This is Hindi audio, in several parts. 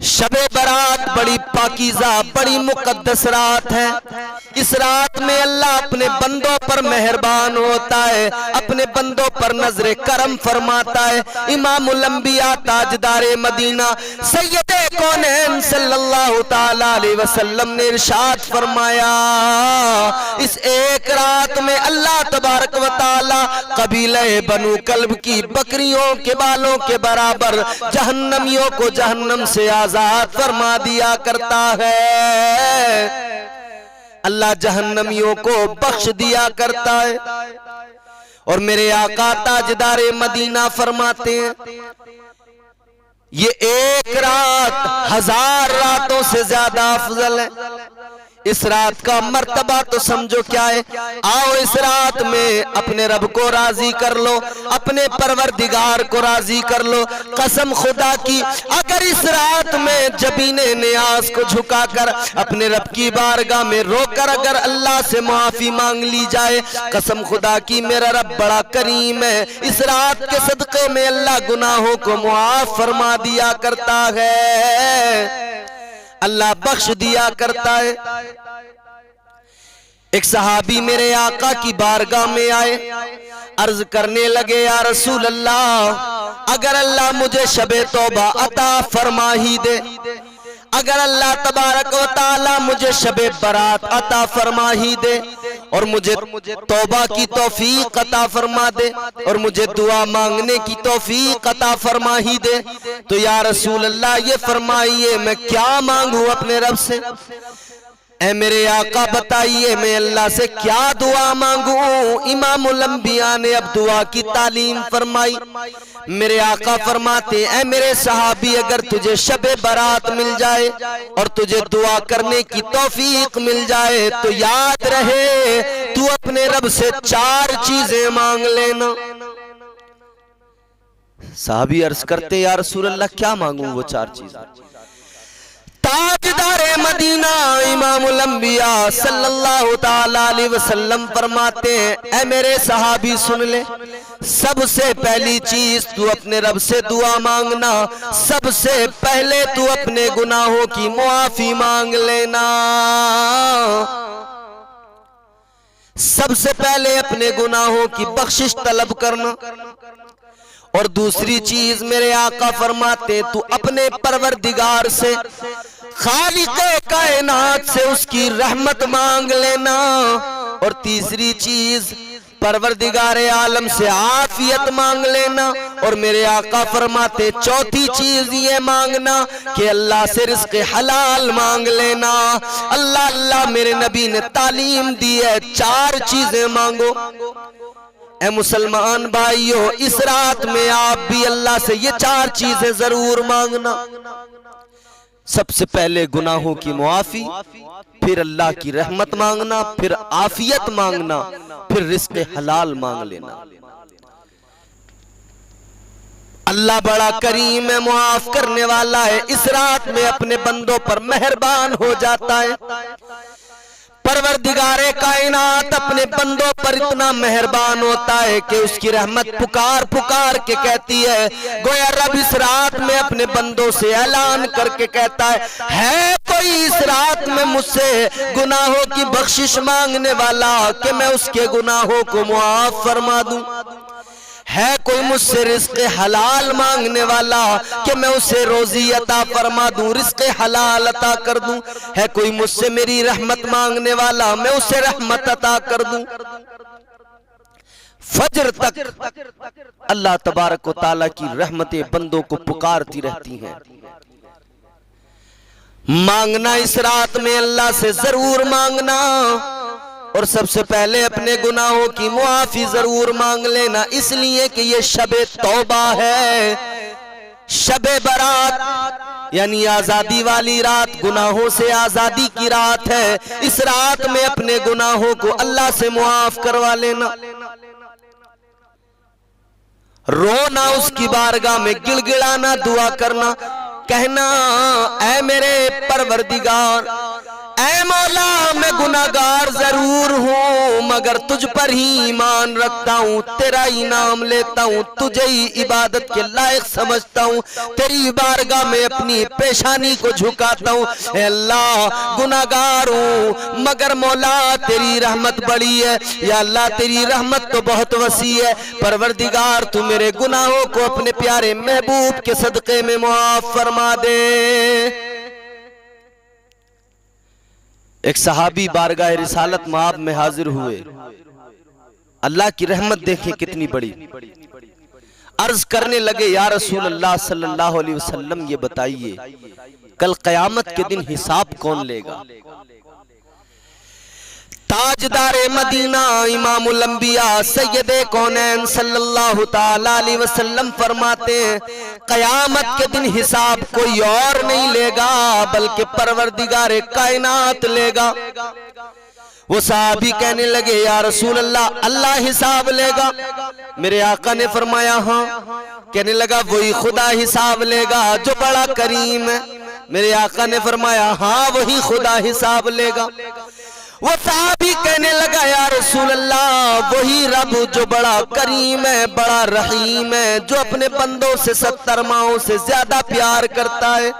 शबे बरात बड़ी पाकीज़ा बड़ी मुकद्दस रात है। इस रात में अल्लाह अपने बंदों पर मेहरबान होता है, अपने बंदों पर नजरे करम फरमाता है। इमामुल अंबिया ताजदारे मदीना सैयदे कौनैन सल्लल्लाहु ताला अलैहि वसल्लम ने इरशाद फरमाया, इस एक रात में अल्लाह तबारक व ताला कबीले बनु कल्ब की बकरियों के बालों के बराबर जहन्नमियों को जहन्नम से आजाद फरमा दिया करता है। अल्लाह जहन्नमियों को बख्श दिया करता है। और मेरे आका ताजदारे मदीना फरमाते हैं, ये एक रात 1000 रातों से ज्यादा अफजल है। इस रात का मर्तबा तो समझो क्या है। आओ इस रात में अपने रब को राजी कर लो, अपने परवरदिगार को राजी कर लो। कसम खुदा की, अगर इस रात में जबीने नियाज को झुकाकर अपने रब की बारगाह में रोकर अगर अल्लाह से माफी मांग ली जाए, कसम खुदा की मेरा रब बड़ा करीम है। इस रात के सदक़े में अल्लाह गुनाहों को मुआफ फरमा दिया करता है, अल्लाह बख्श दिया करता है। एक सहाबी मेरे आका की बारगाह में आए, अर्ज करने लगे, या रसूल अल्लाह, अगर अल्लाह मुझे शबे तौबा अता फरमा ही दे, अगर अल्लाह तबारक व ताला मुझे शबे बरात अता फरमा ही दे और मुझे तौबा की तौफीक अता फरमा दे और मुझे दुआ मांगने की तौफीक अता फरमा ही दे, तो या रसूल अल्लाह ये फरमाइए मैं क्या मांगू अपने रब से। ऐ मेरे आका बताइए मैं अल्लाह से क्या दुआ मांगू। इमामुल अंबिया ने अब दुआ की तालीम फरमाई। मेरे आका फरमाते, ऐ मेरे सहाबी, अगर तुझे शबे बरात मिल जाए और तुझे दुआ करने की तौफीक मिल जाए तो याद रहे तू अपने रब से 4 चीजें मांग लेना। सहाबी अर्ज करते, या रसूल अल्लाह क्या मांगू वो 4 चीजें। ताजदारे मदीना इमामुल अंबिया सल्लल्लाहु ताला अलैहि वसल्लम फरमाते हैं, ऐ मेरे सहाबी सुन ले, सबसे पहली चीज तू अपने रब से दुआ मांगना, सबसे पहले तू अपने गुनाहों की मुआफी मांग लेना। सबसे पहले अपने गुनाहों की बख्शिश तलब करना। और दूसरी चीज मेरे आका फरमाते, तू अपने परवरदिगार से, खालिक़े कायनात से उसकी रहमत मांग लेना। और तीसरी चीज परवरदिगारे आलम से आफियत मांग लेना। और मेरे आका फरमाते, चौथी चीज ये मांगना कि अल्लाह से रिज़्क़ हलाल मांग लेना। अल्लाह अल्लाह मेरे नबी ने तालीम दी है, 4 चीजें मांगो। ऐ मुसलमान भाइयों, इस रात में आप भी अल्लाह से ये 4 चीजें जरूर मांगना। सबसे पहले गुनाहों की मुआफी, फिर अल्लाह की रहमत मांगना, फिर आफियत मांगना, फिर रिज़्क़ हलाल मांग लेना। अल्लाह बड़ा करीम है, मुआफ करने वाला है। इस रात में अपने बंदों पर मेहरबान हो जाता है। परवरदिगारे कायनात अपने बंदों पर इतना मेहरबान होता है कि उसकी रहमत पुकार पुकार के कहती है, गोया रब इस रात में अपने बंदों से ऐलान करके कहता है कोई इस रात में मुझसे गुनाहों की बख्शिश मांगने वाला कि मैं उसके गुनाहों को मुआफ फरमा दूं? है कोई मुझसे रिज़्क़ हलाल मांगने वाला कि मैं उसे रोजी अता फरमा दूं, रिज़्क़ हलाल अता कर दूं? है कोई मुझसे मेरी रहमत मांगने वाला, मैं उसे रहमत अता कर दूं? फजर तक अल्लाह तबारक व ताला की रहमतें बंदों को पुकारती रहती हैं। मांगना इस रात में अल्लाह से जरूर मांगना। और सबसे पहले अपने गुनाहों की मुआफी जरूर मांग लेना, इसलिए कि ये शबे तौबा है, शबे बरात यानी आजादी वाली रात, गुनाहों से आजादी की रात है। इस रात में अपने गुनाहों को अल्लाह से मुआफ करवा लेना। रोना उसकी बारगाह में, गिड़गिड़ाना, दुआ करना, कहना, ऐ मेरे परवरदिगार, ऐ ए मौला मैं गुनाहगार जरूर हूँ मगर तुझ पर ही ईमान रखता हूँ, तेरा ही नाम लेता हूँ, तुझे ही इबादत के लायक समझता हूँ, तेरी बारगाह में अपनी पेशानी को झुकाता हूँ। ए अल्लाह गुनाहगार हूँ मगर मौला तेरी रहमत बड़ी है, या अल्लाह तेरी रहमत तो बहुत वसी है। परवरदिगार तू मेरे गुनाहों को अपने प्यारे महबूब के सदक़े में मुआफ फरमा दे। एक सहाबी बारगाह रिसालत माब में हाजिर हुए, अल्लाह की रहमत देखें कितनी बड़ी। अर्ज करने लगे, या रसूल अल्लाह सल्लल्लाहु अलैहि वसल्लम ये बताइए कल क़यामत के दिन हिसाब कौन लेगा? ताजदार मदीना इमामुल अंबिया सैयदे कौनैन सल्लल्लाहु ताला अलैहि वसल्लम फरमाते हैं, क़यामत के दिन हिसाब कोई और नहीं लेगा बल्कि परवरदिगार कायनात लेगा। वो साहबी कहने लगे, या रसूल अल्लाह अल्लाह हिसाब लेगा? मेरे आका ने फरमाया हाँ। कहने लगा वही खुदा हिसाब लेगा जो बड़ा करीम है? मेरे आका ने फरमाया हाँ वही खुदा हिसाब लेगा। वो साहबी कहने लगा, या रसूल अल्लाह वही रब जो बड़ा करीम है, बड़ा रहीम है, जो अपने बंदों से 70 माओं से ज्यादा प्यार करता है?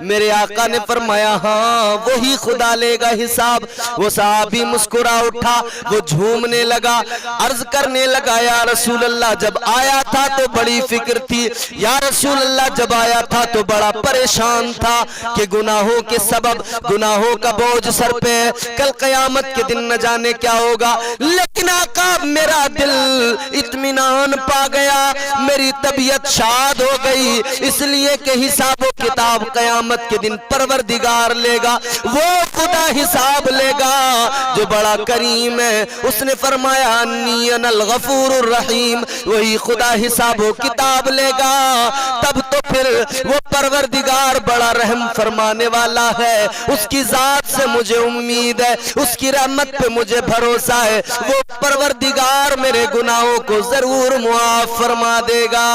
मेरे आका ने फरमाया हाँ वही खुदा लेगा हिसाब। वो साहबी मुस्कुरा उठा, वो झूमने लगा, अर्ज करने लगा, या रसूल अल्लाह जब आया था तो बड़ी फिक्र थी, या रसूल अल्लाह जब आया था तो बड़ा परेशान था कि गुनाहों के सबब गुनाहों का बोझ सर पे है, कल क़यामत के दिन न जाने क्या होगा। लेकिन आका मेरा दिल इत्मीनान पा गया, मेरी तबीयत शाद हो गई, इसलिए कि हिसाब किताब क़यामत के दिन परवरदिगार लेगा, वो खुदा हिसाब लेगा जो बड़ा करीम है। उसने फरमाया अन्नी अनल गफूरुर रहीम, वही खुदा हिसाब किताब लेगा। तब तो फिर वो परवरदिगार बड़ा रहम फरमाने वाला है, उसकी जात से मुझे उम्मीद है, उसकी रहमत पे मुझे भरोसा है, वो परवरदिगार मेरे गुनाहों को जरूर मुआफ फरमा देगा।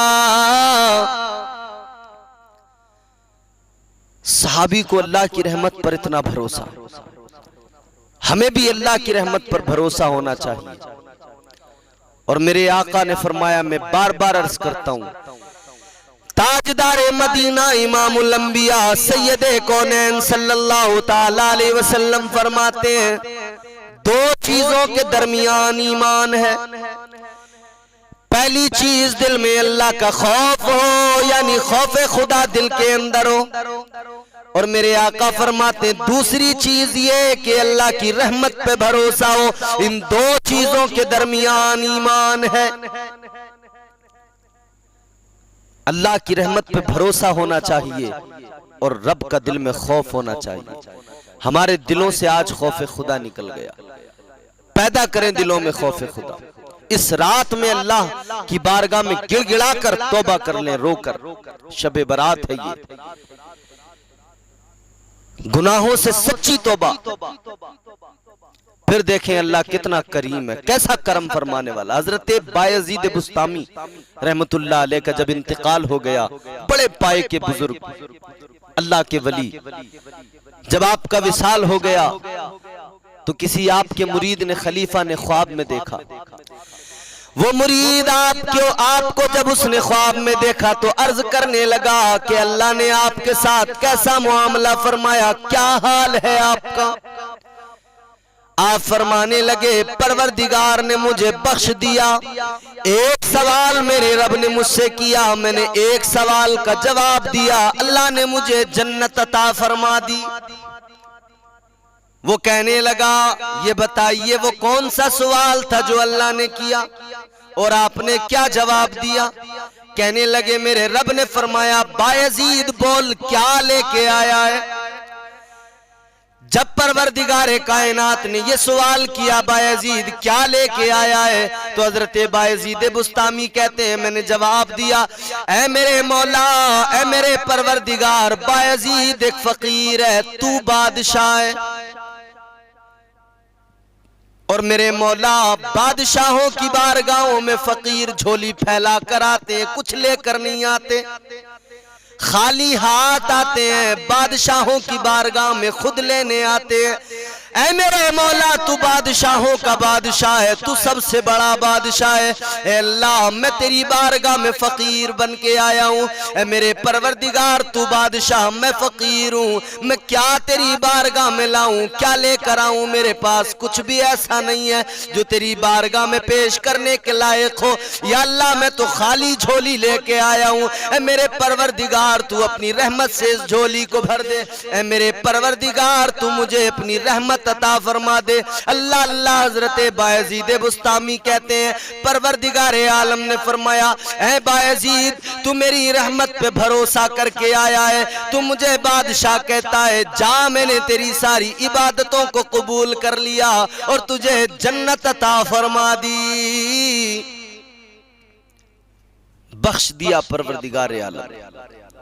सहाबी को अल्लाह की रहमत पर इतना भरोसा, हमें भी अल्लाह की रहमत पर भरोसा होना चाहिए। और मेरे आका ने फरमाया, मैं बार बार अर्ज करता हूं, ताजदार मदीना इमामुल अंबिया सैयदे कौनैन सल्लल्लाहु ताला अलैहि वसल्लम फरमाते हैं, दो चीजों के दरमियान ईमान है। पहली चीज दिल में अल्लाह का खौफ हो, यानी खौफे खुदा दिल के अंदर हो। और मेरे आका फरमाते दूसरी चीज ये कि अल्लाह की रहमत पे भरोसा हो। इन दो चीजों के दरमियान ईमान है। अल्लाह की रहमत पे भरोसा होना चाहिए और रब का दिल में खौफ होना चाहिए। हमारे दिलों से आज खौफे खुदा निकल गया। पैदा करें दिलों में खौफे खुदा। इस रात में अल्लाह की बारगाह में गिड़गिड़ा कर तौबा कर लें, रोकर। शबे बारात है ये, गुनाहों से सच्ची तौबा। फिर देखें अल्लाह कितना करीम है, कैसा करम फरमाने वाला। हजरत बायजीद बुस्तामी रहमतुल्लाह अलैह का जब इंतकाल हो गया, बड़े पाए के बुजुर्ग अल्लाह के वली, जब आपका विसाल हो गया तो किसी आपके मुरीद ने, खलीफा ने ख्वाब में देखा। वो मुरीद आपको जब उसने ख्वाब में देखा तो अर्ज करने लगा कि अल्लाह ने आपके साथ कैसा मुआमला फरमाया, क्या हाल है आपका? आप फरमाने लगे, परवरदिगार ने मुझे बख्श दिया। एक सवाल मेरे रब ने मुझसे किया, मैंने एक सवाल का जवाब दिया, अल्लाह ने मुझे जन्नत अता फरमा दी। वो कहने लगा, ये बताइए वो कौन सा सवाल था जो अल्लाह ने किया और आपने क्या जवाब दिया? कहने लगे, मेरे रब ने फरमाया, बायजीद बोल क्या लेके आया है? जब परवरदिगार कायनात ने ये सवाल किया, बायजीद क्या लेके आया है, तो हजरत बायजीद बुस्तामी कहते हैं, मैंने जवाब दिया, ऐ मेरे मौला, ऐ मेरे परवरदिगार, बायजीद एक फकीर है, तू बादशाह है। और मेरे मौला, बादशाहों की बारगाहों में फकीर झोली फैला कर आते, कुछ लेकर नहीं आते। खाली हाथ आते हैं, बादशाहों की बारगाह में खुद लेने आते हैं। ऐ मेरे मौला तू बादशाहों का बादशाह है, तू सबसे बड़ा बादशाह है। ऐ अल्लाह मैं तेरी बारगाह में फकीर बन के आया हूँ। ऐ मेरे परवरदिगार तू बादशाह, मैं फकीर हूँ, मैं क्या तेरी बारगाह में लाऊं, क्या लेकर आऊं? मेरे पास कुछ भी ऐसा नहीं है जो तेरी बारगाह में पेश करने के लायक हो। या अल्लाह मैं तो खाली झोली लेके आया हूँ। ऐ मेरे परवरदिगार तू अपनी रहमत से इस झोली को भर दे। ऐ मेरे परवरदिगार तू मुझे अपनी रहमत अता फरमा दे। अल्लाह अल्लाह। हजरत बायजीद बुस्तामी कहते हैं परवरदिगार आलम ने फरमाया, ऐ बायजीद तू मेरी रहमत पे भरोसा करके आया है, तू मुझे बादशाह कहता है, जा मैंने तेरी सारी इबादतों को कबूल कर लिया और तुझे जन्नत अता फरमा दी। बख्श दिया परवरदिगार आलम।